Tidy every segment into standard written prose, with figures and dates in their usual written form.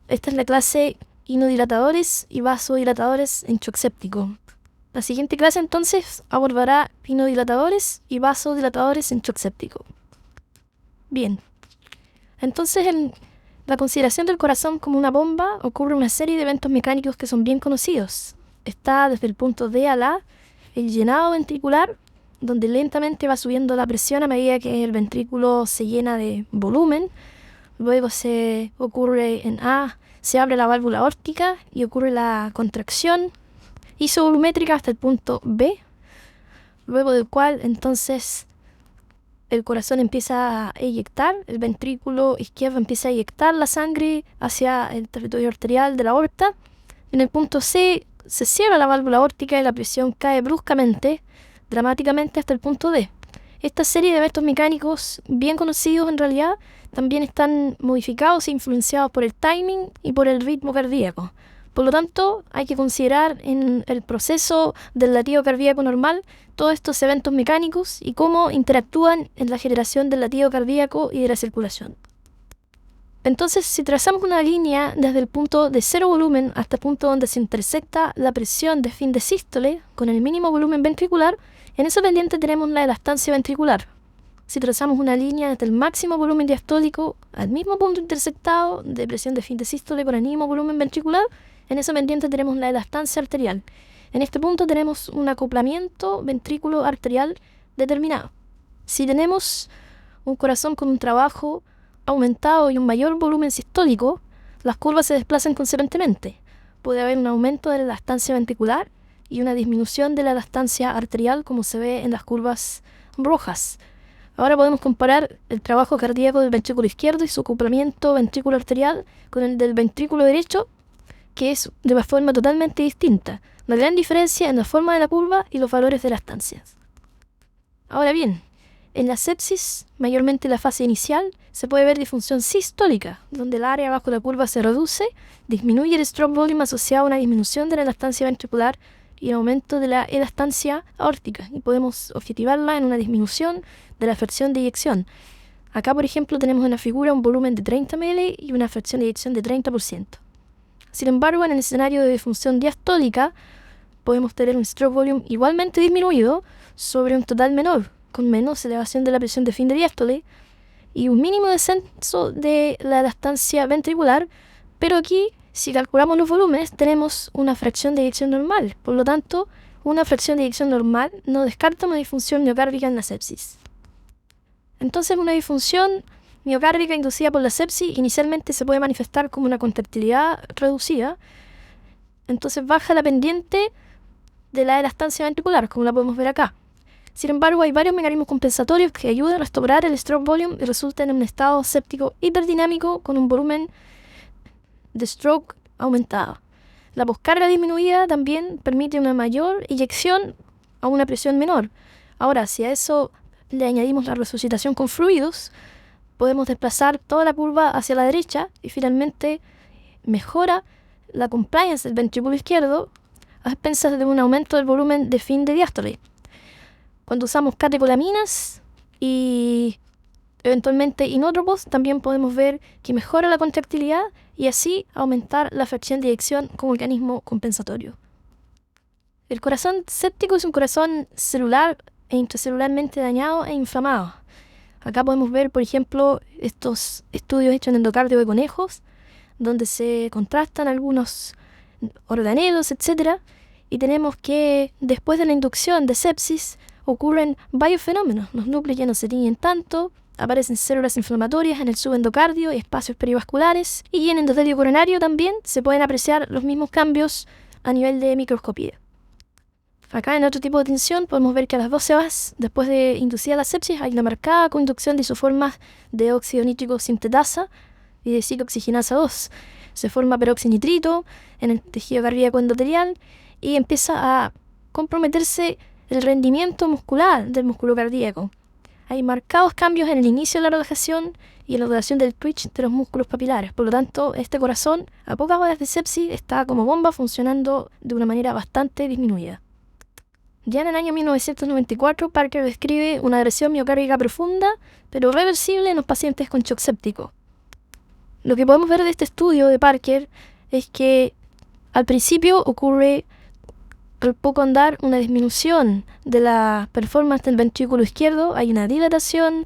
Esta es la clase inodilatadores y vasodilatadores en shock séptico. La siguiente clase entonces abordará inodilatadores y vasodilatadores en shock séptico. Bien, entonces en la consideración del corazón como una bomba ocurre una serie de eventos mecánicos que son bien conocidos. Está desde el punto D a la el llenado ventricular, donde lentamente va subiendo la presión a medida que el ventrículo se llena de volumen. Luego se abre la válvula aórtica y ocurre la contracción isovolumétrica hasta el punto B, luego del cual entonces el corazón empieza a eyectar, el ventrículo izquierdo empieza a eyectar la sangre hacia el territorio arterial de la aorta. En el punto C se cierra la válvula aórtica y la presión cae bruscamente, dramáticamente hasta el punto D. Esta serie de eventos mecánicos bien conocidos en realidad también están modificados e influenciados por el timing y por el ritmo cardíaco. Por lo tanto, hay que considerar en el proceso del latido cardíaco normal todos estos eventos mecánicos y cómo interactúan en la generación del latido cardíaco y de la circulación. Entonces, si trazamos una línea desde el punto de cero volumen hasta el punto donde se intersecta la presión de fin de sístole con el mínimo volumen ventricular, en esa pendiente tenemos la elastancia ventricular. Si trazamos una línea desde el máximo volumen diastólico al mismo punto intersectado de presión de fin de sístole con el mínimo volumen ventricular, en esa pendiente tenemos la elastancia arterial. En este punto tenemos un acoplamiento ventrículo arterial determinado. Si tenemos un corazón con un trabajo aumentado y un mayor volumen sistólico, las curvas se desplazan consecuentemente. Puede haber un aumento de la elastancia ventricular y una disminución de la elastancia arterial, como se ve en las curvas rojas. Ahora podemos comparar el trabajo cardíaco del ventrículo izquierdo y su acoplamiento ventrículo arterial con el del ventrículo derecho, que es de una forma totalmente distinta. Una gran diferencia en la forma de la curva y los valores de elastancias. Ahora bien, en la sepsis, mayormente en la fase inicial, se puede ver disfunción sistólica, donde el área bajo la curva se reduce, disminuye el stroke volume asociado a una disminución de la elastancia ventricular y aumento de la elastancia aórtica, y podemos objetivarla en una disminución de la fracción de eyección. Acá, por ejemplo, tenemos en la figura un volumen de 30 ml y una fracción de eyección de 30%. Sin embargo, en el escenario de disfunción diastólica, podemos tener un stroke volume igualmente disminuido sobre un total menor, con menos elevación de la presión de fin de diástole y un mínimo descenso de la elastancia ventricular, pero aquí, si calculamos los volúmenes, tenemos una fracción de eyección normal. Por lo tanto, una fracción de eyección normal no descarta una disfunción miocárdica en la sepsis. Entonces, una disfunción miocárdica inducida por la sepsis inicialmente se puede manifestar como una contractilidad reducida. Entonces baja la pendiente de la elastancia ventricular, como la podemos ver acá. Sin embargo, hay varios mecanismos compensatorios que ayudan a restaurar el stroke volume y resultan en un estado séptico hiperdinámico con un volumen de stroke aumentado. La poscarga disminuida también permite una mayor eyección a una presión menor. Ahora, si a eso le añadimos la resucitación con fluidos, podemos desplazar toda la curva hacia la derecha y finalmente mejora la compliance del ventrículo izquierdo a expensas de un aumento del volumen de fin de diástole. Cuando usamos catecolaminas y eventualmente inótropos, también podemos ver que mejora la contractilidad y así aumentar la fracción de eyección como mecanismo compensatorio. El corazón séptico es un corazón celular e intracelularmente dañado e inflamado. Acá podemos ver, por ejemplo, estos estudios hechos en endocardio de conejos, donde se contrastan algunos organelos, etc. Y tenemos que después de la inducción de sepsis ocurren varios fenómenos. Los núcleos ya no se tiñen tanto, aparecen células inflamatorias en el subendocardio y espacios perivasculares, y en el endotelio coronario también se pueden apreciar los mismos cambios a nivel de microscopía. Acá en otro tipo de tensión podemos ver que a las 12 horas después de inducida la sepsis hay una marcada conducción de isoformas de óxido nítrico sintetasa y de ciclooxigenasa 2. Se forma peroxinitrito en el tejido cardíaco endotelial y empieza a comprometerse el rendimiento muscular del músculo cardíaco. Hay marcados cambios en el inicio de la relajación y en la duración del twitch de los músculos papilares. Por lo tanto, este corazón a pocas horas de sepsis está como bomba funcionando de una manera bastante disminuida. Ya en el año 1994, Parker describe una agresión miocárdica profunda, pero reversible en los pacientes con shock séptico. Lo que podemos ver de este estudio de Parker es que al principio ocurre al poco andar una disminución de la performance del ventrículo izquierdo, hay una dilatación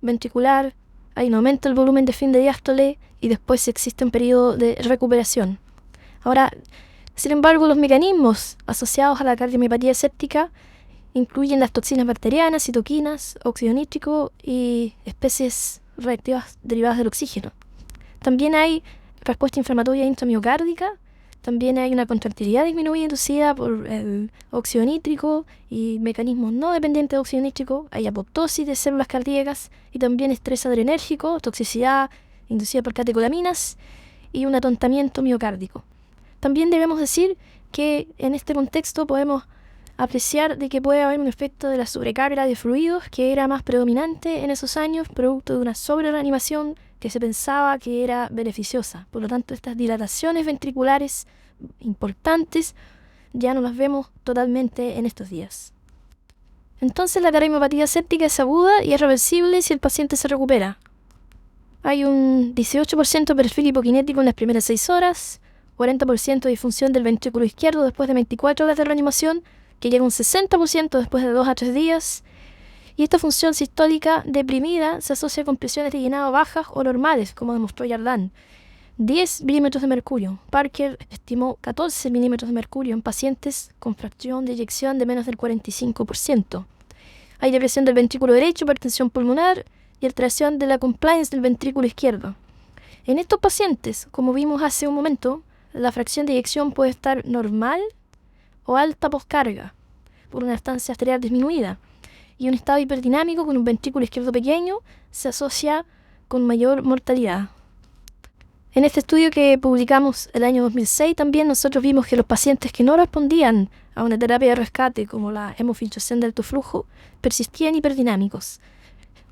ventricular, hay un aumento del volumen de fin de diástole y después existe un periodo de recuperación. Ahora, sin embargo, los mecanismos asociados a la cardiomiopatía séptica incluyen las toxinas bacterianas, citoquinas, óxido nítrico y especies reactivas derivadas del oxígeno. También hay respuesta inflamatoria intramiocárdica, también hay una contractilidad disminuida inducida por el óxido nítrico y mecanismos no dependientes de óxido nítrico, hay apoptosis de células cardíacas y también estrés adrenérgico, toxicidad inducida por catecolaminas y un atontamiento miocárdico. También debemos decir que en este contexto podemos apreciar de que puede haber un efecto de la sobrecarga de fluidos que era más predominante en esos años, producto de una sobrereanimación que se pensaba que era beneficiosa. Por lo tanto, estas dilataciones ventriculares importantes ya no las vemos totalmente en estos días. Entonces, la cardiomiopatía séptica es aguda y es reversible si el paciente se recupera. Hay un 18% de perfil hipokinético en las primeras 6 horas, 40% de disfunción del ventrículo izquierdo después de 24 horas de reanimación, que llega a un 60% después de 2 a 3 días. Y esta función sistólica deprimida se asocia con presiones de llenado bajas o normales, como demostró Yardan. 10 milímetros de mercurio. Parker estimó 14 milímetros de mercurio en pacientes con fracción de eyección de menos del 45%. Hay depresión del ventrículo derecho, hipertensión pulmonar y alteración de la compliance del ventrículo izquierdo. En estos pacientes, como vimos hace un momento, la fracción de eyección puede estar normal o alta poscarga por una estancia arterial disminuida. Y un estado hiperdinámico con un ventrículo izquierdo pequeño se asocia con mayor mortalidad. En este estudio que publicamos el año 2006 también nosotros vimos que los pacientes que no respondían a una terapia de rescate como la hemofiltración de alto flujo persistían hiperdinámicos.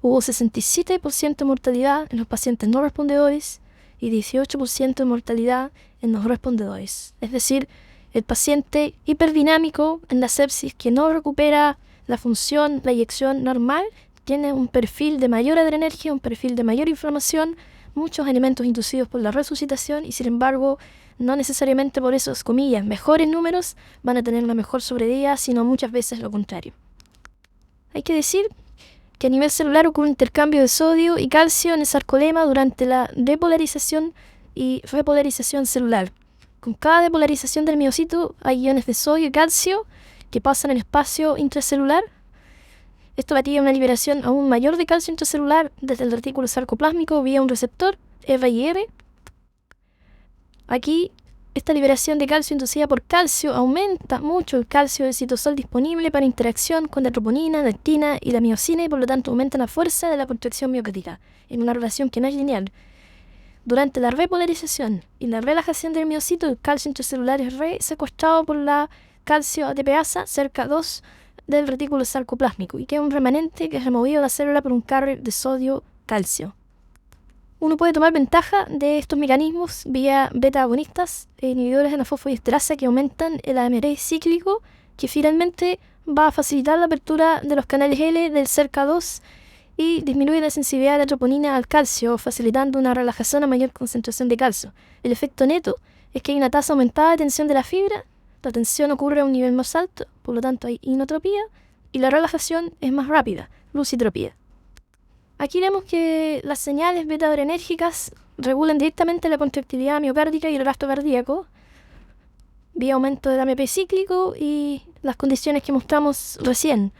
Hubo 67% de mortalidad en los pacientes no respondedores y 18% de mortalidad en los respondedores. Es decir, el paciente hiperdinámico en la sepsis que no recupera la función, la eyección normal, tiene un perfil de mayor adrenergia, un perfil de mayor inflamación, muchos elementos inducidos por la resucitación y sin embargo, no necesariamente por esos, comillas, mejores números van a tener una mejor sobrevida, sino muchas veces lo contrario. Hay que decir que a nivel celular ocurre un intercambio de sodio y calcio en el sarcolema durante la depolarización y repolarización celular. Con cada depolarización del miocito hay iones de sodio y calcio que pasan en el espacio intracelular. Esto gatilla una liberación aún mayor de calcio intracelular desde el retículo sarcoplásmico vía un receptor, ERA. Aquí, esta liberación de calcio inducida por calcio aumenta mucho el calcio del citosol disponible para interacción con la troponina, la actina y la miocina y por lo tanto aumenta la fuerza de la contracción miocárdica en una relación que no es lineal. Durante la repolarización y la relajación del miocito, el calcio intracelular es secuestrado por la calcio ATPasa cerca 2 del retículo sarcoplásmico y queda un remanente que es removido de la célula por un carrier de sodio-calcio. Uno puede tomar ventaja de estos mecanismos vía beta-agonistas e inhibidores de la fosfodiesterasa que aumentan el AMR cíclico, que finalmente va a facilitar la apertura de los canales L del CERCA2 y disminuye la sensibilidad de la troponina al calcio, facilitando una relajación a mayor concentración de calcio. El efecto neto es que hay una tasa aumentada de tensión de la fibra, la tensión ocurre a un nivel más alto, por lo tanto hay inotropía, y la relajación es más rápida, lucitropía. Aquí vemos que las señales beta-adrenérgicas regulan directamente la contractilidad miocárdica y el gasto cardíaco, vía aumento del AMP cíclico y las condiciones que mostramos recién.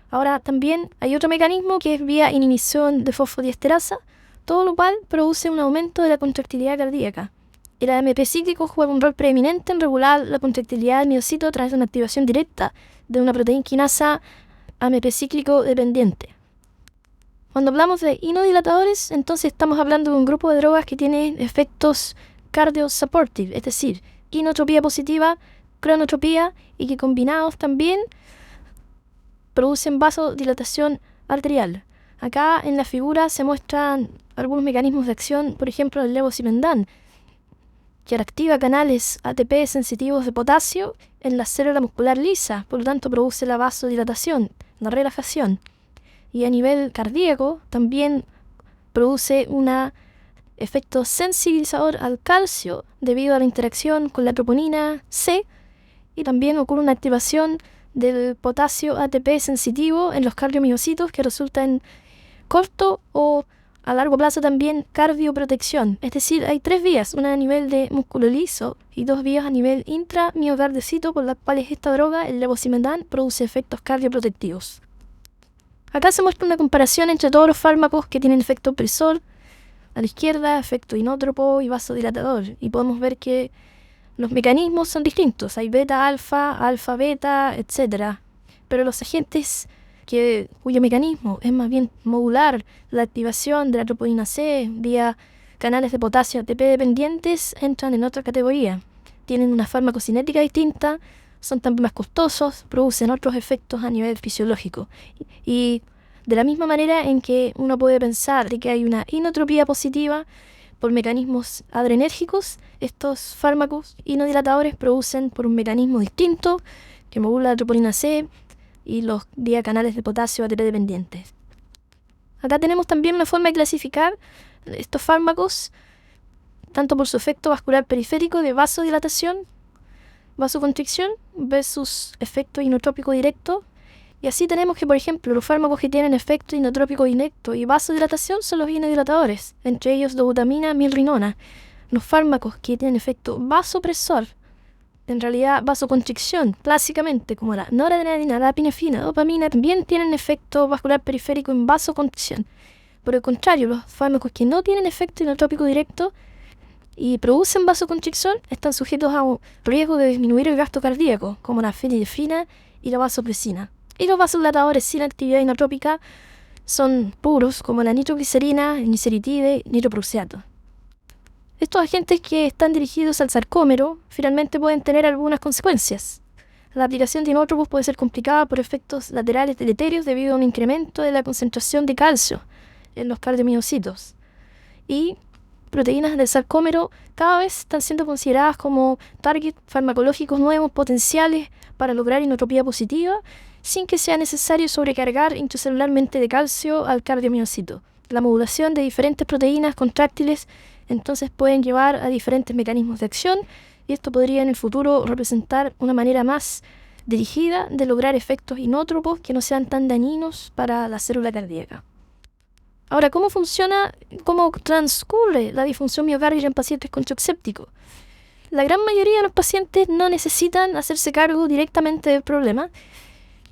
Ahora también hay otro mecanismo que es vía inhibición de fosfodiesterasa, todo lo cual produce un aumento de la contractilidad cardíaca. El AMP cíclico juega un rol preeminente en regular la contractilidad del miocito a través de una activación directa de una proteína quinasa AMP cíclico dependiente. Cuando hablamos de inodilatadores, entonces estamos hablando de un grupo de drogas que tienen efectos cardio-supportive, es decir, inotropía positiva, cronotropía y que combinados también producen vasodilatación arterial. Acá en la figura se muestran algunos mecanismos de acción, por ejemplo el levosimendan, que activa canales ATP sensitivos de potasio en la célula muscular lisa, por lo tanto produce la vasodilatación, la relajación. Y a nivel cardíaco también produce una efecto sensibilizador al calcio debido a la interacción con la troponina C, y también ocurre una activación del potasio ATP sensitivo en los cardiomiocitos que resulta en corto o a largo plazo también cardioprotección. Es decir, hay 3 vías, una a nivel de músculo liso y 2 vías a nivel intramiocardiocito por las cuales esta droga, el levosimendan, produce efectos cardioprotectivos. Acá se muestra una comparación entre todos los fármacos que tienen efecto opresor. A la izquierda, efecto inótropo y vasodilatador. Y podemos ver que los mecanismos son distintos. Hay beta-alfa, alfa-beta, etc. Pero los agentes cuyo mecanismo es más bien modular la activación de la troponina C vía canales de potasio ATP dependientes entran en otra categoría. Tienen una farmacocinética distinta, son también más costosos, producen otros efectos a nivel fisiológico. Y de la misma manera en que uno puede pensar de que hay una inotropía positiva por mecanismos adrenérgicos, estos fármacos inodilatadores producen por un mecanismo distinto que modula la troponina C y los vía canales de potasio ATP dependientes. Acá tenemos también una forma de clasificar estos fármacos tanto por su efecto vascular periférico de vasodilatación, vasoconstricción versus efecto inotrópico directo. Y así tenemos que, por ejemplo, los fármacos que tienen efecto inotrópico directo y vasodilatación son los inodilatadores, entre ellos dobutamina, milrinona. Los fármacos que tienen efecto vasopresor, en realidad vasoconstricción, clásicamente, como la noradrenalina, la epinefrina, dopamina, también tienen efecto vascular periférico en vasoconstricción. Por el contrario, los fármacos que no tienen efecto inotrópico directo y producen vasoconstricción están sujetos a un riesgo de disminuir el gasto cardíaco, como la fenilefrina y la vasopresina. Y los vasodilatadores sin actividad inotrópica son puros, como la nitroglicerina, el niceritide y nitroprusiato. Estos agentes que están dirigidos al sarcómero finalmente pueden tener algunas consecuencias. La aplicación de inótropos puede ser complicada por efectos laterales deleterios debido a un incremento de la concentración de calcio en los cardiomiocitos. Y proteínas del sarcómero cada vez están siendo consideradas como targets farmacológicos nuevos potenciales para lograr inotropía positiva sin que sea necesario sobrecargar intracelularmente de calcio al cardiomiocito. La modulación de diferentes proteínas contráctiles entonces pueden llevar a diferentes mecanismos de acción y esto podría en el futuro representar una manera más dirigida de lograr efectos inótropos que no sean tan dañinos para la célula cardíaca. Ahora, ¿cómo transcurre la disfunción miocárdica en pacientes con shock séptico? La gran mayoría de los pacientes no necesitan hacerse cargo directamente del problema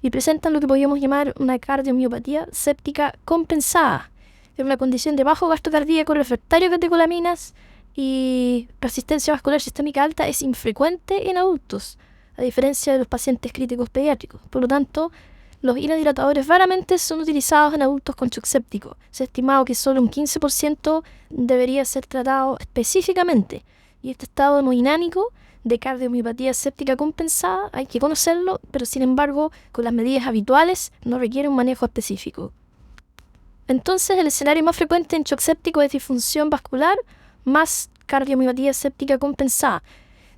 y presentan lo que podríamos llamar una cardiomiopatía séptica compensada. Es una condición de bajo gasto cardíaco refractario a catecolaminas y resistencia vascular sistémica alta es infrecuente en adultos, a diferencia de los pacientes críticos pediátricos. Por lo tanto, los inodilatadores raramente son utilizados en adultos con shock séptico. Se ha estimado que solo un 15% debería ser tratado específicamente. Y este estado hemodinámico de cardiomiopatía séptica compensada hay que conocerlo, pero sin embargo, con las medidas habituales no requiere un manejo específico. Entonces, el escenario más frecuente en shock séptico es disfunción vascular más cardiomiopatía séptica compensada.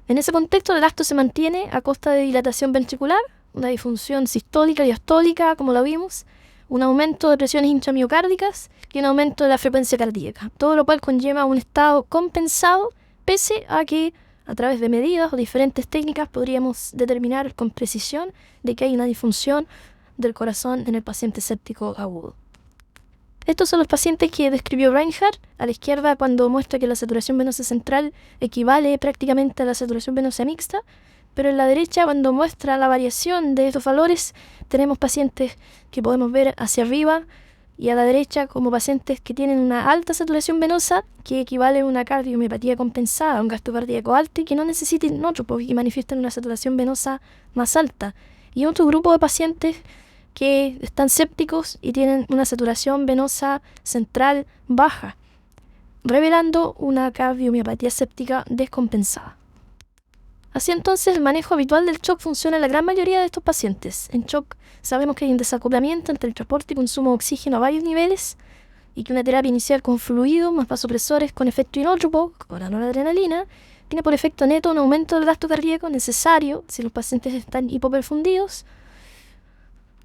En ese contexto, el gasto se mantiene a costa de dilatación ventricular, una disfunción sistólica y diastólica, como la vimos, un aumento de presiones intramiocárdicas y un aumento de la frecuencia cardíaca, todo lo cual conlleva un estado compensado, pese a que a través de medidas o diferentes técnicas podríamos determinar con precisión de que hay una disfunción del corazón en el paciente séptico agudo. Estos son los pacientes que describió Reinhardt a la izquierda cuando muestra que la saturación venosa central equivale prácticamente a la saturación venosa mixta, pero en la derecha cuando muestra la variación de estos valores tenemos pacientes que podemos ver hacia arriba y a la derecha como pacientes que tienen una alta saturación venosa que equivale a una cardiomiopatía compensada, un gasto cardíaco alto y que no necesiten inótropos y manifiestan una saturación venosa más alta. Y otro grupo de pacientes que están sépticos y tienen una saturación venosa central baja, revelando una cardiomiopatía séptica descompensada. Así entonces, el manejo habitual del shock funciona en la gran mayoría de estos pacientes. En shock sabemos que hay un desacoplamiento entre el transporte y consumo de oxígeno a varios niveles y que una terapia inicial con fluidos más vasopresores con efecto inótropo, con la noradrenalina, tiene por efecto neto un aumento del gasto cardíaco necesario si los pacientes están hipoperfundidos.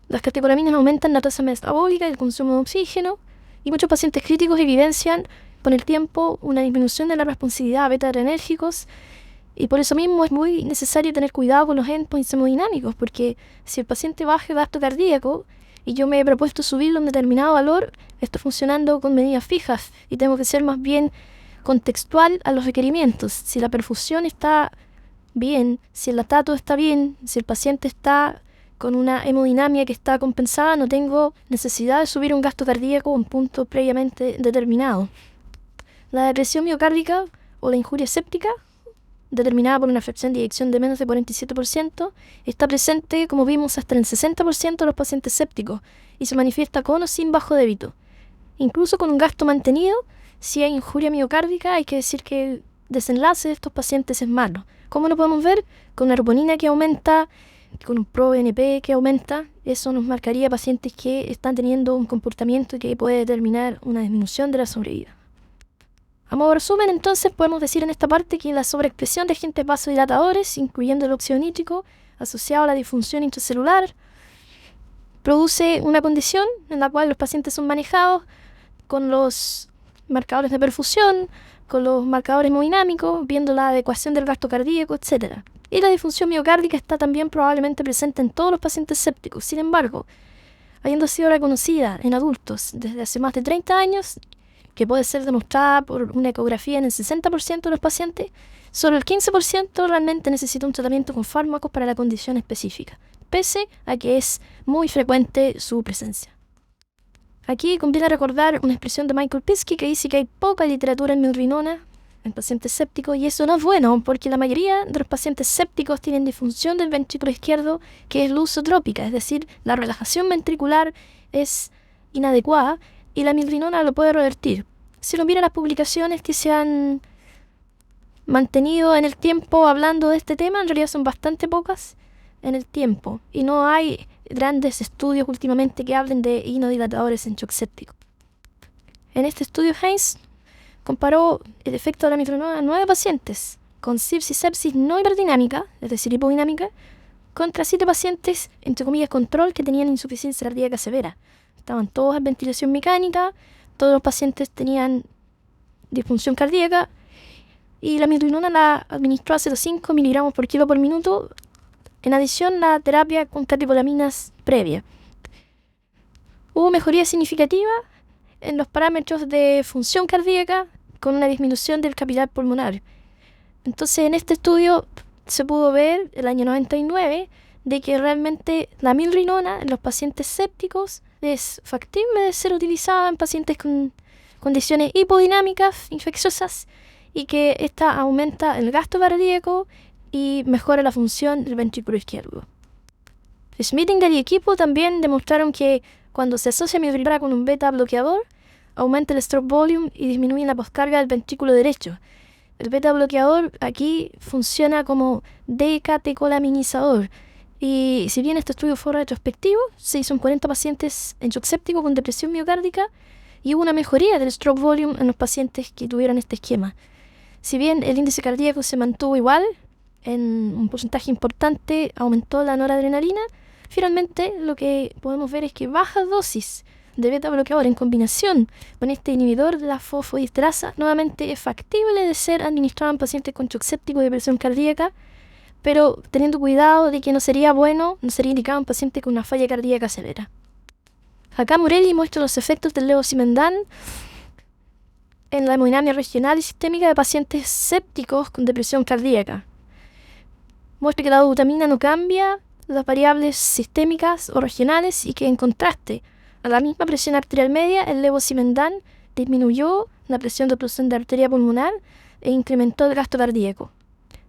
Las catecolaminas aumentan la tasa metabólica y el consumo de oxígeno y muchos pacientes críticos evidencian con el tiempo una disminución de la responsividad a beta-adrenérgicos, y por eso mismo es muy necesario tener cuidado con los endpoints hemodinámicos, porque si el paciente baja el gasto cardíaco y yo me he propuesto subirlo a un determinado valor, estoy funcionando con medidas fijas y tengo que ser más bien contextual a los requerimientos. Si la perfusión está bien, si el lactato está bien, si el paciente está con una hemodinamia que está compensada, no tengo necesidad de subir un gasto cardíaco a un punto previamente determinado. La depresión miocárdica o la injuria séptica, determinada por una fracción de eyección de menos de 47%, está presente, como vimos, hasta en el 60% de los pacientes sépticos y se manifiesta con o sin bajo débito. Incluso con un gasto mantenido, si hay injuria miocárdica, hay que decir que el desenlace de estos pacientes es malo. ¿Cómo lo podemos ver? Con una troponina que aumenta, con un ProBNP que aumenta. Eso nos marcaría pacientes que están teniendo un comportamiento que puede determinar una disminución de la sobrevida. A modo de resumen, entonces, podemos decir en esta parte que la sobreexpresión de agentes vasodilatadores, incluyendo el óxido nítrico, asociado a la disfunción intracelular, produce una condición en la cual los pacientes son manejados con los marcadores de perfusión, con los marcadores hemodinámicos, viendo la adecuación del gasto cardíaco, etc. Y la disfunción miocárdica está también probablemente presente en todos los pacientes sépticos. Sin embargo, habiendo sido reconocida en adultos desde hace más de 30 años, que puede ser demostrada por una ecografía en el 60% de los pacientes, solo el 15% realmente necesita un tratamiento con fármacos para la condición específica, pese a que es muy frecuente su presencia. Aquí conviene recordar una expresión de Michael Pinsky que dice que hay poca literatura en milrinona en pacientes sépticos, y eso no es bueno porque la mayoría de los pacientes sépticos tienen disfunción del ventrículo izquierdo que es lusotrópica, es decir, la relajación ventricular es inadecuada y la milrinona lo puede revertir. Si uno mira las publicaciones que se han mantenido en el tiempo hablando de este tema, en realidad son bastante pocas en el tiempo y no hay grandes estudios últimamente que hablen de inodilatadores en shock séptico. En este estudio Haynes comparó el efecto de la milrinona en 9 pacientes con sepsis no hiperdinámica, es decir, hipodinámica, contra 7 pacientes, entre comillas, control, que tenían insuficiencia cardíaca severa. Estaban todos en ventilación mecánica, todos los pacientes tenían disfunción cardíaca y la milrinona la administró a 0,5 miligramos por kilo por minuto, en adición a la terapia con catepolaminas previa. Hubo mejoría significativa en los parámetros de función cardíaca con una disminución del capilar pulmonar. Entonces, en este estudio se pudo ver, el año 99, de que realmente la milrinona en los pacientes sépticos es factible de ser utilizada en pacientes con condiciones hipodinámicas infecciosas y que esta aumenta el gasto cardíaco y mejora la función del ventrículo izquierdo. Schmittinger y equipo también demostraron que cuando se asocia milrinona con un beta bloqueador, aumenta el stroke volume y disminuye la poscarga del ventrículo derecho. El beta bloqueador aquí funciona como decatecolaminizador. Y si bien este estudio fue retrospectivo, se hizo en 40 pacientes en shock séptico con depresión miocárdica y hubo una mejoría del stroke volume en los pacientes que tuvieron este esquema. Si bien el índice cardíaco se mantuvo igual, en un porcentaje importante aumentó la noradrenalina, finalmente lo que podemos ver es que bajas dosis de beta bloqueador en combinación con este inhibidor de la fosfodiesterasa nuevamente es factible de ser administrado en pacientes con shock séptico y depresión cardíaca, pero teniendo cuidado de que no sería indicado en pacientes con una falla cardíaca severa. Acá Morelli muestra los efectos del levosimendan en la hemodinamia regional y sistémica de pacientes sépticos con depresión cardíaca. Muestra que la dobutamina no cambia las variables sistémicas o regionales y que en contraste a la misma presión arterial media, el levosimendan disminuyó la presión de obstrucción de arteria pulmonar e incrementó el gasto cardíaco.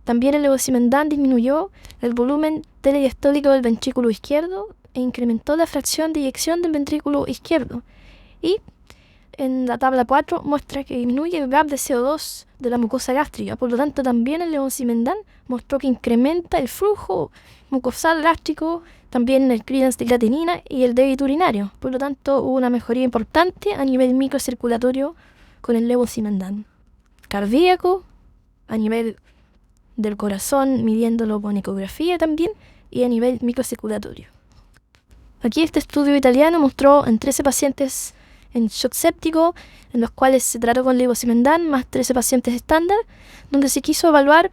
También el levosimendan disminuyó el volumen telediastólico del ventrículo izquierdo e incrementó la fracción de eyección del ventrículo izquierdo. Y en la tabla 4 muestra que disminuye el gap de CO2 de la mucosa gástrica. Por lo tanto, también el levosimendan mostró que incrementa el flujo mucosal gástrico, también el clearance de creatinina y el débito urinario. Por lo tanto, hubo una mejoría importante a nivel microcirculatorio con el levosimendan. Cardíaco, a nivel del corazón, midiéndolo con ecografía también, y a nivel microcirculatorio. Aquí este estudio italiano mostró en 13 pacientes en shock séptico, en los cuales se trató con levosimendan más 13 pacientes estándar, donde se quiso evaluar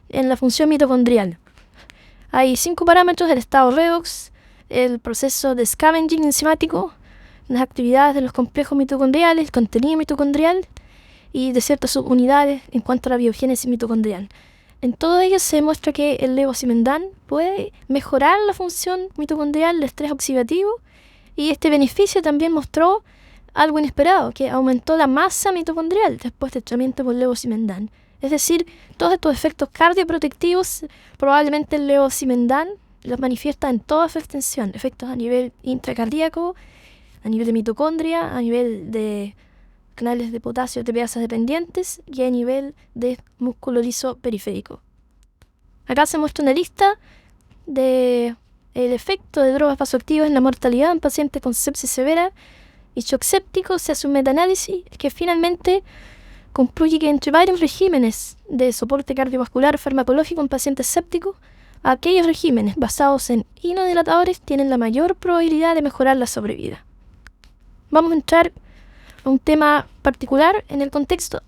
en la función mitocondrial. Hay 5 parámetros: el estado redox, el proceso de scavenging enzimático, las actividades de los complejos mitocondriales, el contenido mitocondrial y de ciertas subunidades en cuanto a la biogénesis mitocondrial. En todo ello se demuestra que el levosimendan puede mejorar la función mitocondrial, el estrés oxidativo, y este beneficio también mostró algo inesperado, que aumentó la masa mitocondrial después del tratamiento por levosimendan. Es decir, todos estos efectos cardioprotectivos, probablemente el levosimendan los manifiesta en toda su extensión, efectos a nivel intracardíaco, a nivel de mitocondria, a nivel de canales de potasio ATPasa dependientes y a nivel de músculo liso periférico. Acá se muestra una lista de el efecto de drogas vasoactivas en la mortalidad en pacientes con sepsis severa y shock séptico. Se hace un metaanálisis que finalmente concluye que entre varios regímenes de soporte cardiovascular farmacológico en pacientes sépticos, aquellos regímenes basados en inodilatadores tienen la mayor probabilidad de mejorar la sobrevida. Vamos a entrar a un tema particular en el contexto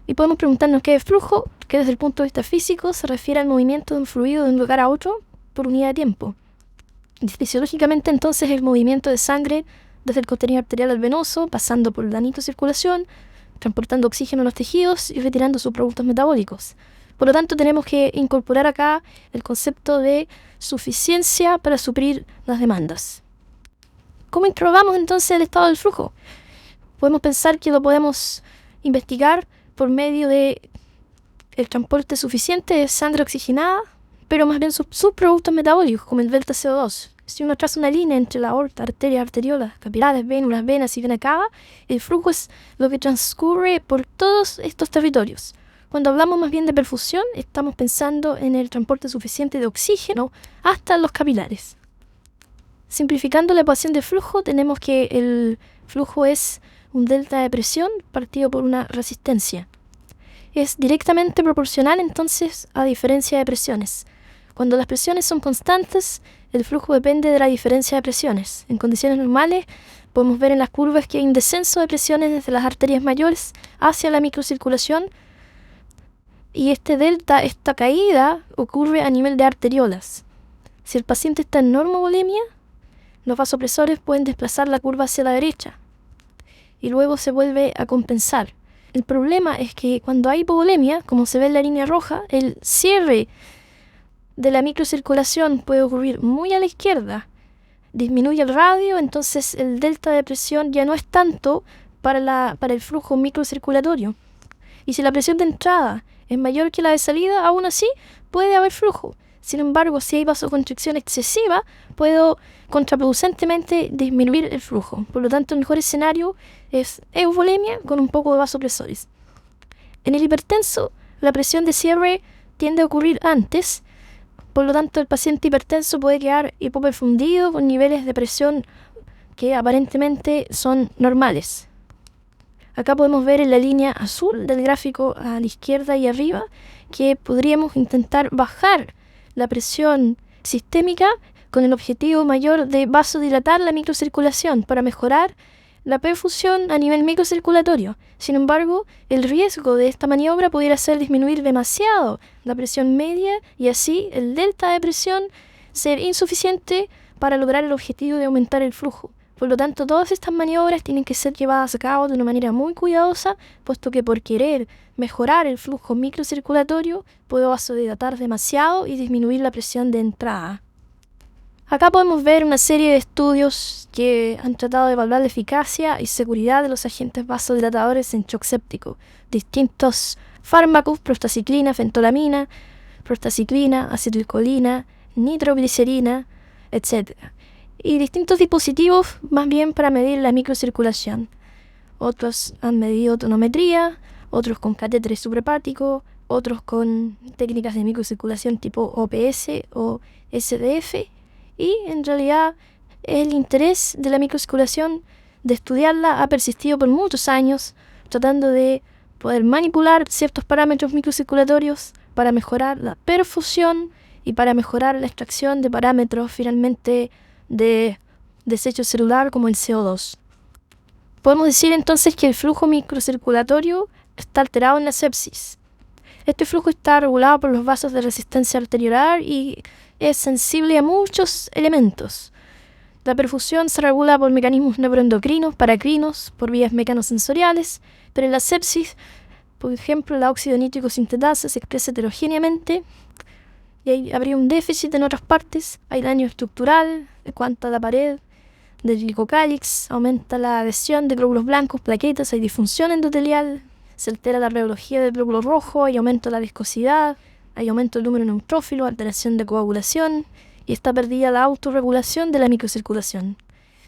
y podemos preguntarnos qué es flujo, que desde el punto de vista físico se refiere al movimiento de un fluido de un lugar a otro por unidad de tiempo. Y fisiológicamente entonces el movimiento de sangre desde el contenido arterial al venoso, pasando por la nitrocirculación, transportando oxígeno a los tejidos y retirando sus productos metabólicos. Por lo tanto, tenemos que incorporar acá el concepto de suficiencia para suplir las demandas. ¿Cómo interrogamos entonces el estado del flujo? Podemos pensar que lo podemos investigar por medio de el transporte suficiente de sangre oxigenada, pero más bien sus productos metabólicos, como el delta CO2. Si uno traza una línea entre la aorta, arteria, arteriolas, capilares, vénulas, venas y vena cava, el flujo es lo que transcurre por todos estos territorios. Cuando hablamos más bien de perfusión, estamos pensando en el transporte suficiente de oxígeno hasta los capilares. Simplificando la ecuación de flujo, tenemos que el flujo es un delta de presión partido por una resistencia. Es directamente proporcional entonces a diferencia de presiones. Cuando las presiones son constantes, el flujo depende de la diferencia de presiones. En condiciones normales, podemos ver en las curvas que hay un descenso de presiones desde las arterias mayores hacia la microcirculación, y este delta, esta caída, ocurre a nivel de arteriolas. Si el paciente está en normovolemia, los vasopresores pueden desplazar la curva hacia la derecha y luego se vuelve a compensar. El problema es que cuando hay hipovolemia, como se ve en la línea roja, el cierre de la microcirculación puede ocurrir muy a la izquierda. Disminuye el radio, entonces el delta de presión ya no es tanto para el flujo microcirculatorio. Y si la presión de entrada es mayor que la de salida, aún así puede haber flujo. Sin embargo, si hay vasoconstricción excesiva, puedo contraproducentemente disminuir el flujo. Por lo tanto, el mejor escenario es euvolemia con un poco de vasopresores. En el hipertenso, la presión de cierre tiende a ocurrir antes. Por lo tanto, el paciente hipertenso puede quedar hipoperfundido con niveles de presión que aparentemente son normales. Acá podemos ver en la línea azul del gráfico a la izquierda y arriba que podríamos intentar bajar la presión sistémica con el objetivo mayor de vasodilatar la microcirculación para mejorar la perfusión a nivel microcirculatorio. Sin embargo, el riesgo de esta maniobra pudiera ser disminuir demasiado la presión media y así el delta de presión ser insuficiente para lograr el objetivo de aumentar el flujo. Por lo tanto, todas estas maniobras tienen que ser llevadas a cabo de una manera muy cuidadosa, puesto que por querer mejorar el flujo microcirculatorio, puedo vasodilatar demasiado y disminuir la presión de entrada. Acá podemos ver una serie de estudios que han tratado de evaluar la eficacia y seguridad de los agentes vasodilatadores en shock séptico. Distintos fármacos, prostaciclina, fentolamina, prostaciclina, acetilcolina, nitroglicerina, etc. Y distintos dispositivos más bien para medir la microcirculación. Otros han medido tonometría, otros con catéteres suprahepáticos, otros con técnicas de microcirculación tipo OPS o SDF, y en realidad el interés de la microcirculación, de estudiarla, ha persistido por muchos años, tratando de poder manipular ciertos parámetros microcirculatorios para mejorar la perfusión y para mejorar la extracción de parámetros finalmente de desecho celular como el CO2. Podemos decir entonces que el flujo microcirculatorio está alterado en la sepsis. Este flujo está regulado por los vasos de resistencia arteriolar y es sensible a muchos elementos. La perfusión se regula por mecanismos neuroendocrinos, paracrinos, por vías mecanosensoriales, pero en la sepsis, por ejemplo, la óxido nítrico sintetasa se expresa heterogéneamente y ahí habría un déficit en otras partes. Hay daño estructural en cuanto a la pared del glicocálix, aumenta la adhesión de glóbulos blancos, plaquetas, hay disfunción endotelial, se altera la rheología del glóbulo rojo, hay aumento de la viscosidad, hay aumento del número neutrófilo, alteración de coagulación y está perdida la autorregulación de la microcirculación.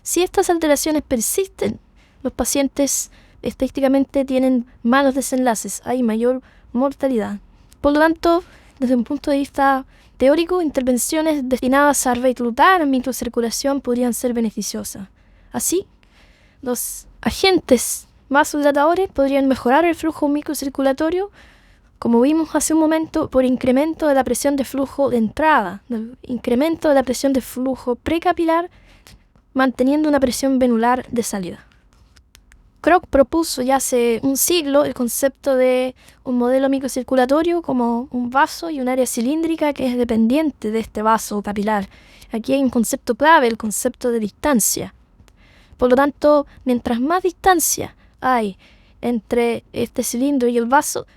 Si estas alteraciones persisten, los pacientes estadísticamente tienen malos desenlaces, hay mayor mortalidad. Por lo tanto, desde un punto de vista teórico, intervenciones destinadas a reclutar microcirculación podrían ser beneficiosas. Así, los agentes vasodilatadores podrían mejorar el flujo microcirculatorio, como vimos hace un momento, por incremento de la presión de flujo de entrada, incremento de la presión de flujo precapilar, manteniendo una presión venular de salida. Koch propuso ya hace un siglo el concepto de un modelo microcirculatorio como un vaso y un área cilíndrica que es dependiente de este vaso capilar. Aquí hay un concepto clave, el concepto de distancia. Por lo tanto, mientras más distancia hay entre este cilindro y el vaso,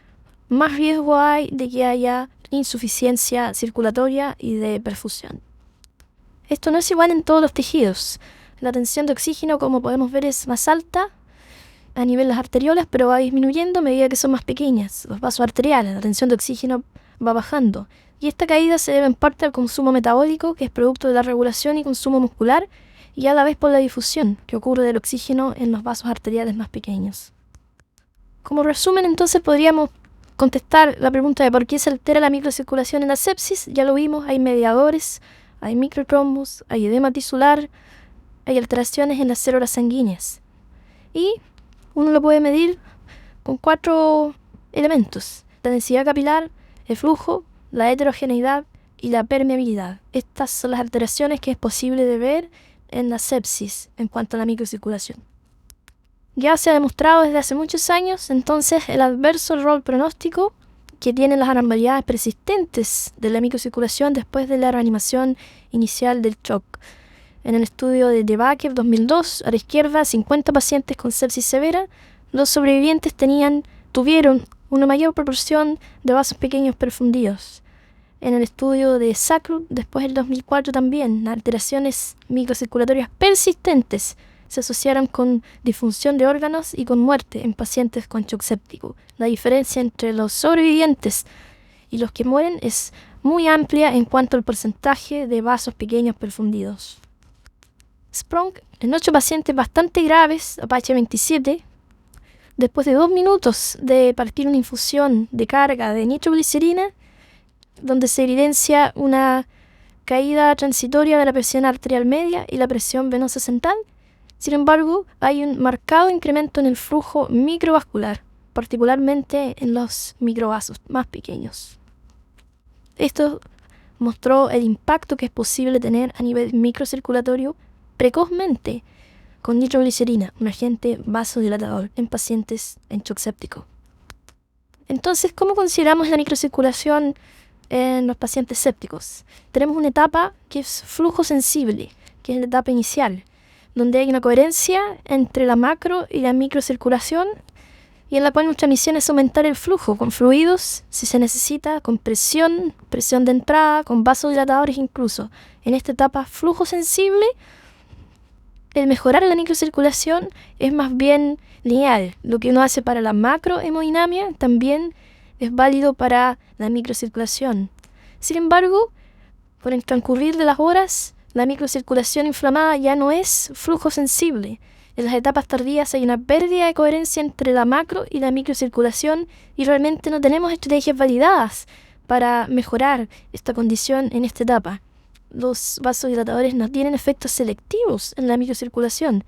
más riesgo hay de que haya insuficiencia circulatoria y de perfusión. Esto no es igual en todos los tejidos. La tensión de oxígeno, como podemos ver, es más alta a nivel de las arteriolas, pero va disminuyendo a medida que son más pequeñas. Los vasos arteriales, la tensión de oxígeno va bajando. Y esta caída se debe en parte al consumo metabólico, que es producto de la regulación y consumo muscular, y a la vez por la difusión que ocurre del oxígeno en los vasos arteriales más pequeños. Como resumen, entonces, podríamos contestar la pregunta de por qué se altera la microcirculación en la sepsis. Ya lo vimos, hay mediadores, hay microtrombos, hay edema tisular, hay alteraciones en las células sanguíneas. Y uno lo puede medir con 4 elementos: la densidad capilar, el flujo, la heterogeneidad y la permeabilidad. Estas son las alteraciones que es posible de ver en la sepsis en cuanto a la microcirculación. Ya se ha demostrado desde hace muchos años, entonces, el adverso rol pronóstico que tienen las anormalidades persistentes de la microcirculación después de la reanimación inicial del shock. En el estudio de Debakev 2002, a la izquierda, 50 pacientes con sepsis severa, los sobrevivientes tuvieron una mayor proporción de vasos pequeños perfundidos. En el estudio de Sacru, después del 2004 también, las alteraciones microcirculatorias persistentes se asociaron con disfunción de órganos y con muerte en pacientes con shock séptico. La diferencia entre los sobrevivientes y los que mueren es muy amplia en cuanto al porcentaje de vasos pequeños perfundidos. Sprung, en 8 pacientes bastante graves, Apache 27, después de 2 minutos de partir una infusión de carga de nitroglicerina, donde se evidencia una caída transitoria de la presión arterial media y la presión venosa central. Sin embargo, hay un marcado incremento en el flujo microvascular, particularmente en los microvasos más pequeños. Esto mostró el impacto que es posible tener a nivel microcirculatorio precozmente con nitroglicerina, un agente vasodilatador en pacientes en shock séptico. Entonces, ¿cómo consideramos la microcirculación en los pacientes sépticos? Tenemos una etapa que es flujo sensible, que es la etapa inicial, donde hay una coherencia entre la macro y la microcirculación y en la cual nuestra misión es aumentar el flujo con fluidos, si se necesita, con presión de entrada, con vasodilatadores incluso. En esta etapa flujo sensible, el mejorar la microcirculación es más bien lineal. Lo que uno hace para la macrohemodinamia también es válido para la microcirculación. Sin embargo, con el transcurrir de las horas, la microcirculación inflamada ya no es flujo sensible. En las etapas tardías hay una pérdida de coherencia entre la macro y la microcirculación y realmente no tenemos estrategias validadas para mejorar esta condición en esta etapa. Los vasodilatadores no tienen efectos selectivos en la microcirculación.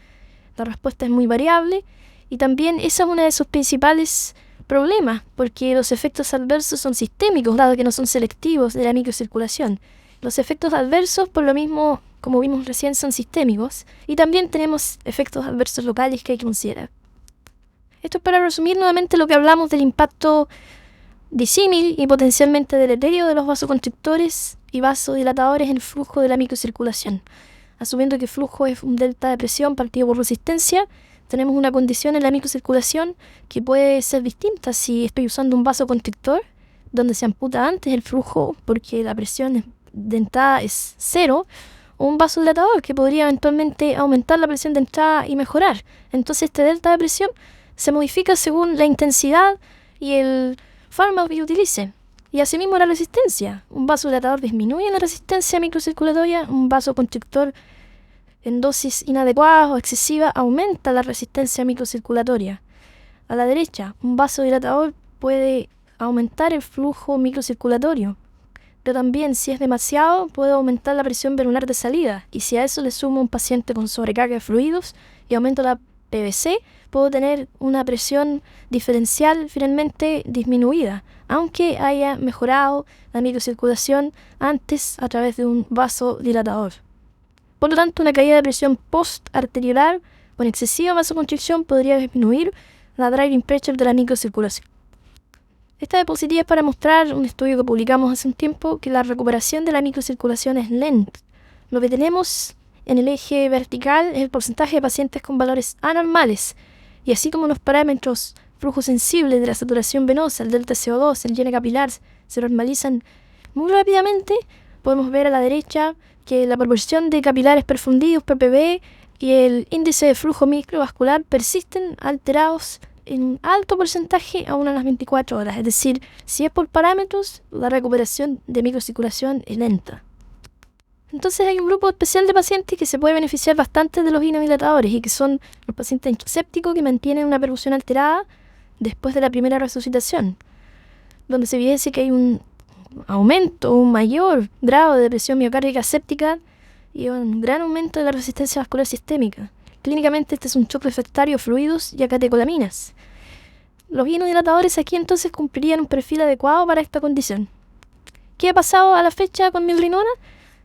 La respuesta es muy variable y también esa es una de sus principales problemas, porque los efectos adversos son sistémicos, dado que no son selectivos de la microcirculación. Los efectos adversos, por lo mismo, como vimos recién, son sistémicos, y también tenemos efectos adversos locales que hay que considerar. Esto es para resumir nuevamente lo que hablamos del impacto disímil y potencialmente deleterio de los vasoconstrictores y vasodilatadores en el flujo de la microcirculación. Asumiendo que el flujo es un delta de presión partido por resistencia, tenemos una condición en la microcirculación que puede ser distinta si estoy usando un vasoconstrictor, donde se amputa antes el flujo porque la presión de entrada es cero, o un vasodilatador que podría eventualmente aumentar la presión de entrada y mejorar. Entonces este delta de presión se modifica según la intensidad y el fármaco que utilice. Y asimismo la resistencia. Un vasodilatador disminuye la resistencia microcirculatoria, un vasoconstrictor en dosis inadecuadas o excesivas aumenta la resistencia microcirculatoria. A la derecha, un vasodilatador puede aumentar el flujo microcirculatorio, pero también si es demasiado puede aumentar la presión venular de salida, y si a eso le sumo un paciente con sobrecarga de fluidos y aumento la PVC, puedo tener una presión diferencial finalmente disminuida, aunque haya mejorado la microcirculación antes a través de un vasodilatador. Por lo tanto, una caída de presión post-arteriolar con excesiva vasoconstricción podría disminuir la driving pressure de la microcirculación. Esta diapositiva es para mostrar un estudio que publicamos hace un tiempo que la recuperación de la microcirculación es lenta. Lo que tenemos en el eje vertical es el porcentaje de pacientes con valores anormales, y así como los parámetros flujo sensibles de la saturación venosa, el delta CO2, el llene capilar, se normalizan muy rápidamente, podemos ver a la derecha que la proporción de capilares perfundidos ppb y el índice de flujo microvascular persisten alterados en un alto porcentaje aún a las 24 horas. Es decir, si es por parámetros, la recuperación de microcirculación es lenta. Entonces hay un grupo especial de pacientes que se puede beneficiar bastante de los inodilatadores y que son los pacientes intrasépticos que mantienen una perfusión alterada después de la primera resucitación, donde se evidencia que hay un aumento, un mayor grado de presión miocárdica séptica y un gran aumento de la resistencia vascular sistémica. Clínicamente este es un shock refractario a fluidos y a catecolaminas. Los inodilatadores aquí entonces cumplirían un perfil adecuado para esta condición. ¿Qué ha pasado a la fecha con milrinona?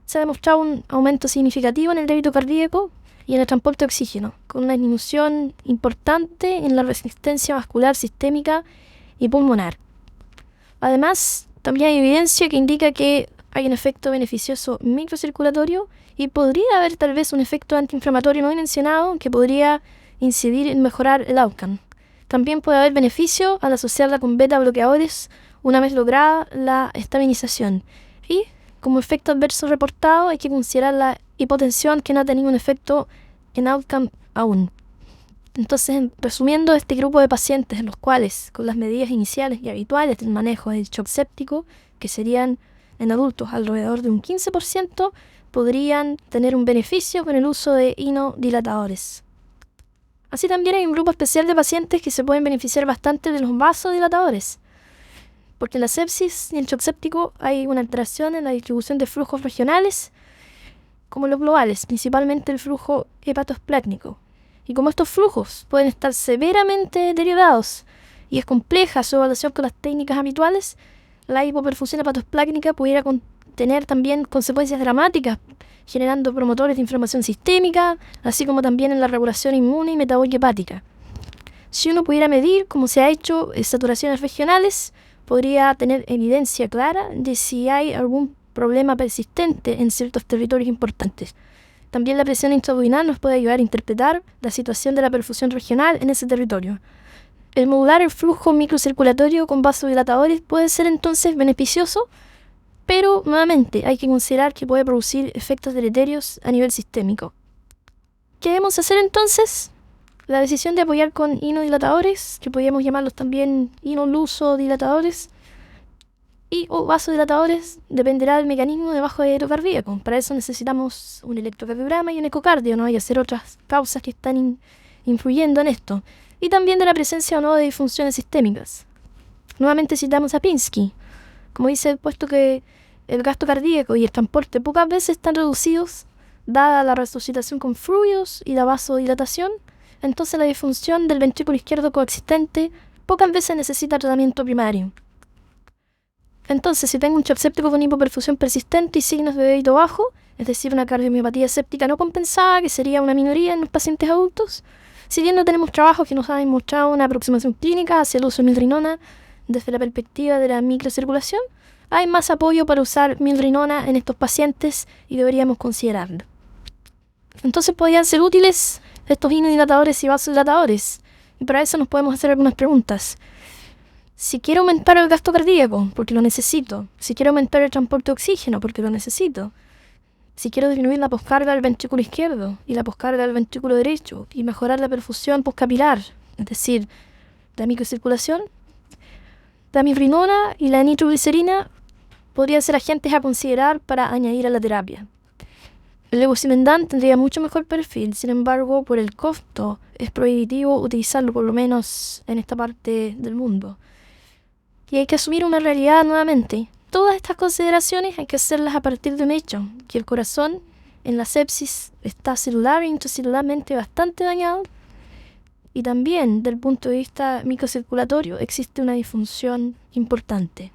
Se ha demostrado un aumento significativo en el débito cardíaco y en el transporte de oxígeno, con una disminución importante en la resistencia vascular sistémica y pulmonar. Además, también hay evidencia que indica que hay un efecto beneficioso microcirculatorio y podría haber tal vez un efecto antiinflamatorio no mencionado que podría incidir en mejorar el outcome. También puede haber beneficio al asociarla con beta bloqueadores una vez lograda la estabilización. Y como efecto adverso reportado hay que considerar la hipotensión, que no ha tenido un efecto en outcome aún. Entonces, resumiendo, este grupo de pacientes en los cuales, con las medidas iniciales y habituales del manejo del shock séptico, que serían en adultos alrededor de un 15%, podrían tener un beneficio con el uso de inodilatadores. Así también hay un grupo especial de pacientes que se pueden beneficiar bastante de los vasodilatadores, porque en la sepsis y el shock séptico hay una alteración en la distribución de flujos regionales, como los globales, principalmente el flujo hepatoesplétnico. Y como estos flujos pueden estar severamente deteriorados y es compleja su evaluación con las técnicas habituales, la hipoperfusión hepatoesplétnica pudiera tener también consecuencias dramáticas, generando promotores de inflamación sistémica, así como también en la regulación inmune y metabólica hepática. Si uno pudiera medir, como se ha hecho, saturaciones regionales, podría tener evidencia clara de si hay algún problema persistente en ciertos territorios importantes. También la presión intraabdominal nos puede ayudar a interpretar la situación de la perfusión regional en ese territorio. El modular el flujo microcirculatorio con vasodilatadores puede ser entonces beneficioso, pero nuevamente hay que considerar que puede producir efectos deleterios a nivel sistémico. ¿Qué debemos hacer entonces? La decisión de apoyar con inodilatadores, que podríamos llamarlos también inolusodilatadores, y o vasodilatadores, dependerá del mecanismo de bajo de cardíaco. Para eso necesitamos un electrocardiograma y un ecocardio, ¿no? Y hacer otras causas que están influyendo en esto. Y también de la presencia o no de disfunciones sistémicas. Nuevamente citamos a Pinsky. Como dice, puesto que el gasto cardíaco y el transporte pocas veces están reducidos, dada la resucitación con fluidos y la vasodilatación, entonces la disfunción del ventrículo izquierdo coexistente pocas veces necesita tratamiento primario. Entonces, si tengo un shock séptico con hipoperfusión persistente y signos de débito bajo, es decir, una cardiomiopatía séptica no compensada, que sería una minoría en los pacientes adultos. Si bien no tenemos trabajos que nos hayan mostrado una aproximación clínica hacia el uso de milrinona desde la perspectiva de la microcirculación, hay más apoyo para usar milrinona en estos pacientes y deberíamos considerarlo. Entonces podrían ser útiles estos inodilatadores y vasodilatadores, y para eso nos podemos hacer algunas preguntas. Si quiero aumentar el gasto cardíaco, porque lo necesito. Si quiero aumentar el transporte de oxígeno, porque lo necesito. Si quiero disminuir la poscarga del ventrículo izquierdo y la poscarga del ventrículo derecho y mejorar la perfusión poscapilar, es decir, la microcirculación, la milrinona y la nitroglicerina podrían ser agentes a considerar para añadir a la terapia. El levosimendan tendría mucho mejor perfil, sin embargo, por el costo es prohibitivo utilizarlo, por lo menos en esta parte del mundo. Y hay que asumir una realidad nuevamente. Todas estas consideraciones hay que hacerlas a partir de un hecho, que el corazón en la sepsis está celular e intracelularmente bastante dañado, y también del punto de vista microcirculatorio existe una disfunción importante.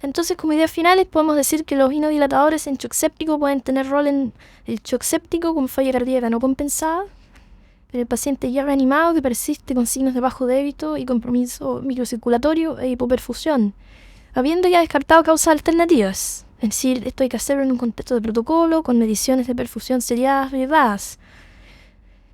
Entonces, como ideas finales, podemos decir que los inodilatadores en shock séptico pueden tener rol en el shock séptico con falla cardíaca no compensada, en el paciente ya reanimado que persiste con signos de bajo débito y compromiso microcirculatorio e hipoperfusión, habiendo ya descartado causas alternativas. Es decir, esto hay que hacerlo en un contexto de protocolo, con mediciones de perfusión seriadas y dadas.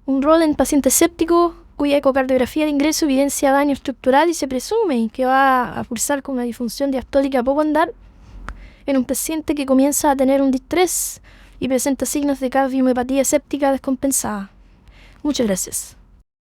Un rol en paciente séptico cuya ecocardiografía de ingreso evidencia daño estructural y se presume que va a cursar con una disfunción diastólica a poco andar en un paciente que comienza a tener un distrés y presenta signos de cardiomiopatía séptica descompensada. Muchas gracias.